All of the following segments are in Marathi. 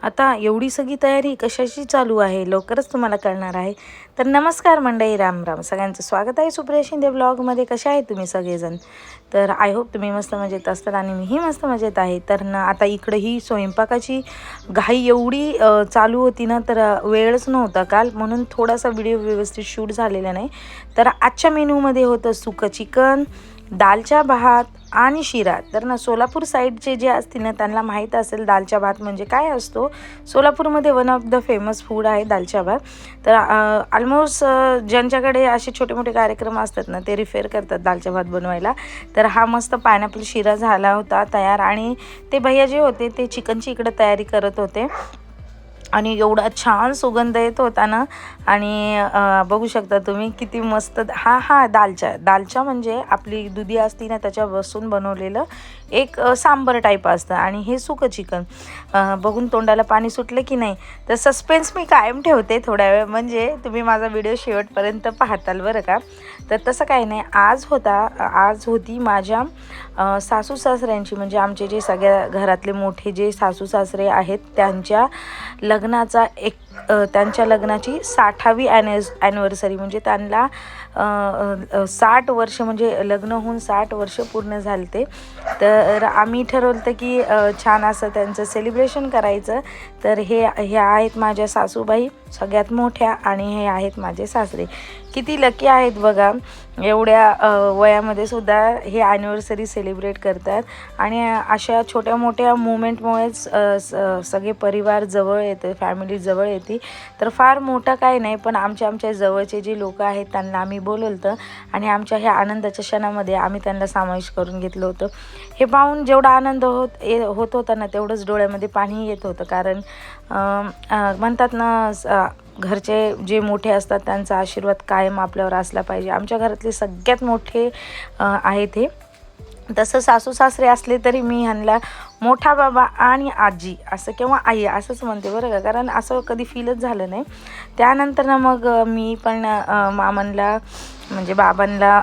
आता एवढी सगळी तयारी कशाची चालू आहे लवकरच तुम्हाला कळणार आहे. तर नमस्कार मंडळी, राम राम. सगळ्यांचं स्वागत आहे सुप्रिया शिंदे ब्लॉगमध्ये. कशा आहेत तुम्ही सगळेजण? तर आय होप तुम्ही मस्त मजेत असतात आणि मीही मस्त मजेत आहे. तर ना आता इकडे ही स्वयंपाकाची घाई एवढी चालू होती ना, तर वेळच नव्हता काल, म्हणून थोडासा व्हिडिओ व्यवस्थित शूट झालेला नाही. तर आजच्या मेनूमध्ये होतं सुकं चिकन, दालचा भात आणि शिरा. तर ना सोलापूर साईडचे जे असतील ना त्यांना माहीत असेल दालचा भात म्हणजे काय असतो. सोलापूरमध्ये one of the famous food आहे दालचा भात. तर ऑलमोस्ट ज्यांच्याकडे असे छोटे मोठे कार्यक्रम असतात ना ते रिफेअर करतात दालचा भात बनवायला. तर हा मस्त पायनॅपल शिरा झाला होता तयार, आणि ते भैया जे होते ते चिकनची इकडे तयारी करत होते आणि एवढा छान सुगंध येत होता ना. आणि बघू शकता तुम्ही किती मस्त. दालचा म्हणजे आपली दुधी असती ना त्याच्यापासून बनवलेलं एक सांबर टाईप असतं, आणि हे सुकं चिकन. बघून तोंडाला पाणी सुटलं की नाही. तर सस्पेन्स मी कायम ठेवते थोड्या वेळ, म्हणजे तुम्ही माझा व्हिडिओ शेवटपर्यंत पाहताल बरं का. तर तसं काही नाही. आज होती माझ्या सासू सासऱ्यांची, म्हणजे आमचे जे सगळ्या घरातले मोठे जे सासू सासरे आहेत त्यांच्या त्यांच्या लग्नाची 60वी ॲनिव्हर्सरी, म्हणजे त्यांना 60 वर्ष, म्हणजे लग्न होऊन 60 वर्ष पूर्ण झालते. तर आम्ही ठरवलं होतं की छान असं त्यांचं सेलिब्रेशन करायचं. तर हे आहेत माझ्या सासूबाई सगळ्यात मोठ्या, आणि हे आहेत माझे सासरे. किती लकी आहेत बघा, एवढ्या वयामध्ये सुद्धा हे ॲनिव्हर्सरी सेलिब्रेट करतात. आणि अशा छोट्या मोठ्या मुवमेंटमुळेच सगळे परिवार जवळ येते, फॅमिली जवळ येते. तर फार मोठं काही नाही, पण आमच्या जवळचे जे लोक आहेत त्यांना आम्ही बोलवलं होतं, आणि आमच्या ह्या आनंदाच्या क्षणामध्ये आम्ही त्यांना समावेश करून घेतलं होतं. हे पाहून जेवढा आनंद होत होता ना, तेवढंच डोळ्यामध्ये पाणी येत होतं. कारण म्हणतात ना, घरचे जे मोठे असतात त्यांचा आशीर्वाद कायम आपल्यावर असला पाहिजे. आमच्या घरातले सगळ्यात मोठे आहेत हे. तसं सासू सासरे असले तरी मी ह्यांना मोठा बाबा आणि आजी असं किंवा आई असंच म्हणते बरं का, कारण असं कधी फीलच झालं नाही. त्यानंतर ना मग मी पण मामांना म्हणजे बाबांना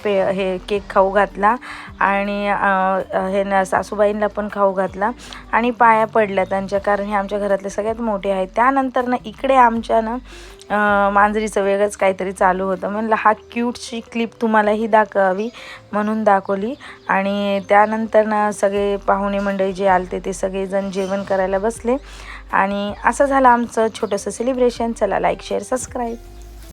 हे केक खाऊ घातला, आणि हे ना सासूबाईंना पण खाऊ घातला, आणि पाया पडल्या त्यांच्या, कारण हे आमच्या घरातले सगळ्यात मोठे आहेत. त्यानंतर ना इकडे आमच्या ना मांजरीचं वेगळंच काहीतरी चालू होतं. म्हणलं हा क्यूटची क्लिप तुम्हालाही दाखवावी म्हणून दाखवली. आणि त्यानंतर ना सगळे पाहुणे मंडळी जे आलते ते सगळेजण जेवण करायला बसले, आणि असं झालं आमचं छोटंसं सेलिब्रेशन. चला, लाईक शेअर सबस्क्राईब.